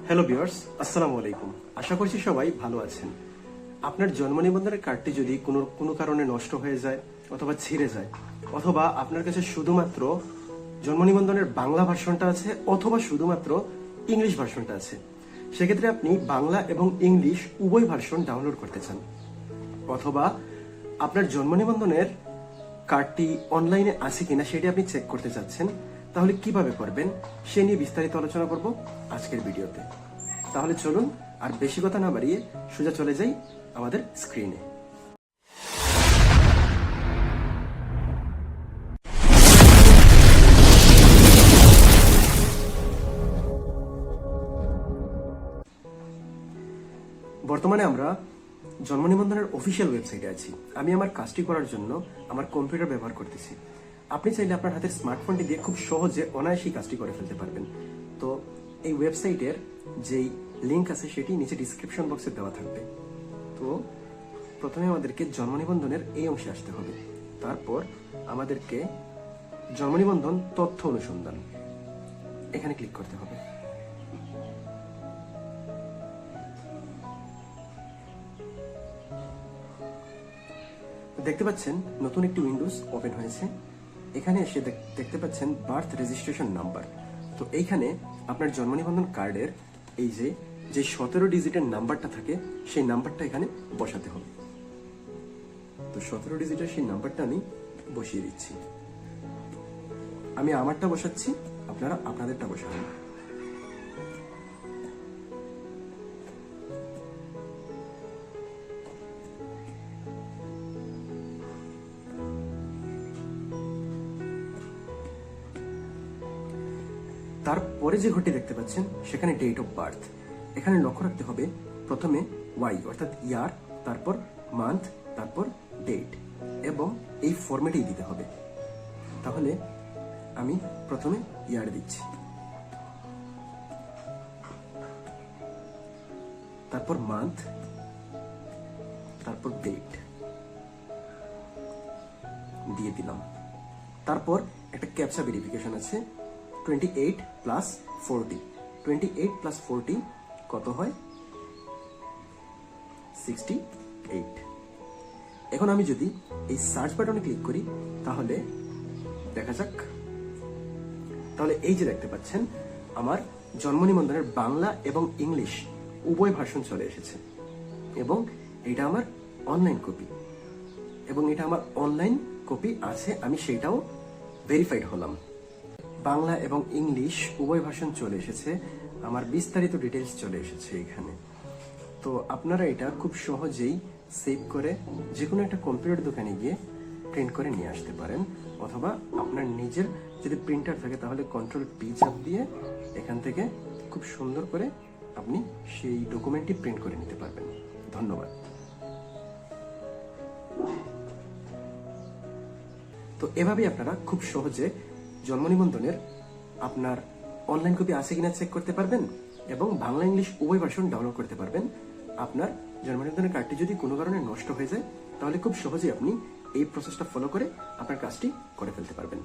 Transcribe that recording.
Hello viewers, আসসালামু আলাইকুম। আশা করছি সবাই ভালো আছেন। আপনার জন্ম নিবন্ধনের কার্ডটি যদি কোনো কারণে নষ্ট হয়ে যায় অথবা ছিঁড়ে যায়, অথবা আপনার কাছে শুধুমাত্র জন্ম নিবন্ধনের বাংলা ভার্সনটা আছে অথবা শুধুমাত্র ইংলিশ ভার্সনটা আছে, সেক্ষেত্রে আপনি বাংলা এবং ইংলিশ উভয় ভার্সন ডাউনলোড করতে চান, অথবা আপনার জন্ম নিবন্ধনের কার্ডটি অনলাইনে আছে কিনা সেটি আপনি চেক করতে চাচ্ছেন, তাহলে কিভাবে করবেন সে নিয়ে বিস্তারিত আলোচনা করব আজকের ভিডিওতে। তাহলে চলুন আর বেশি কথা না বাড়িয়ে সোজা চলে যাই আমাদের স্ক্রিনে। বর্তমানে আমরা জন্ম নিবন্ধনের অফিসিয়াল ওয়েবসাইটে আছি। আমি আমার কাজটি করার জন্য আমার কম্পিউটার ব্যবহার করতেছি। আপনি চাইলে আপনার হাতের স্মার্টফোনটি দিয়ে খুব সহজে অনায়াসেই কাজটি করে ফেলতে পারবেন। তো এই ওয়েবসাইটের যেই লিঙ্ক আছে সেটি নিচে ডিসক্রিপশন বক্সে দেওয়া থাকবে। তো প্রথমে আমাদেরকে জন্ম নিবন্ধনের এই অংশে আসতে হবে। তারপর আমাদেরকে জন্ম নিবন্ধন তথ্য অনুসন্ধান এখানে ক্লিক করতে হবে। দেখতে পাচ্ছেন নতুন একটি উইন্ডোজ ওপেন হয়েছে। এখানে এসে দেখতে পাচ্ছেন বার্থ রেজিস্ট্রেশন নাম্বার। তো এইখানে আপনার জন্ম নিবন্ধন কার্ডের এই যে 17 ডিজিটের নাম্বারটা থাকে সেই নাম্বারটা এখানে বসাতে হবে। তো 17 ডিজিটের সেই নাম্বারটা আমি বসিয়ে দিচ্ছি। আমি আমারটা বসাচ্ছি, আপনারা আপনাদেরটা বসাবেন। তারপরে যে ঘরটি দেখতে পাচ্ছেন সেখানে ডেট অফ বার্থ। এখানে লক্ষ্য রাখতে হবে প্রথমে ওয়াই অর্থাৎ ইয়ার, তারপর মান্থ, তারপর ডেট, এবং এই ফরম্যাটেই দিতে হবে। তাহলে আমি প্রথমে ইয়ার দিচ্ছি, তারপর মান্থ, তারপর ডেট দিয়ে দিলাম। তারপর একটা ক্যাপচা ভেরিফিকেশন আছে, 28 প্লাস 40। 28 প্লাস 40 কত হয়? 68। এখন আমি যদি এই সার্চ বাটনে ক্লিক করি তাহলে দেখা যাক। তাহলে এই যে দেখতে পাচ্ছেন আমার জন্ম নিবন্ধনের বাংলা এবং ইংলিশ উভয় ভার্সন চলে এসেছে, এবং এটা আমার অনলাইন কপি, এবং এটা আমার অনলাইন কপি আছে, আমি সেটাও ভেরিফাইড হলাম। বাংলা এবং ইংলিশ উভয় ভার্সন চলে এসেছে, আমার বিস্তারিত ডিটেলস চলে এসেছে এখানে। তো আপনারা এটা খুব সহজেই সেভ করে যে কোনো একটা কম্পিউটার দোকানে গিয়ে প্রিন্ট করে নিয়ে আসতে পারেন, অথবা আপনার নিজের যদি প্রিন্টার থাকে তাহলে Ctrl+P চাপ দিয়ে এখান থেকে খুব সুন্দর করে আপনি সেই ডকুমেন্টটি প্রিন্ট করে নিতে পারবেন। ধন্যবাদ। তো এভাবেই আপনারা খুব সহজে জন্ম নিবন্ধনের আপনার অনলাইন কপি আছে কিনা চেক করতে পারবেন, এবং বাংলা ইংলিশ উভয় ভার্সন ডাউনলোড করতে পারবেন। আপনার জন্ম নিবন্ধনের কার্ডটি যদি কোনো কারণে নষ্ট হয়ে যায় তাহলে খুব সহজেই আপনি এই প্রসেসটা ফলো করে আপনার কাজটি করে ফেলতে পারবেন।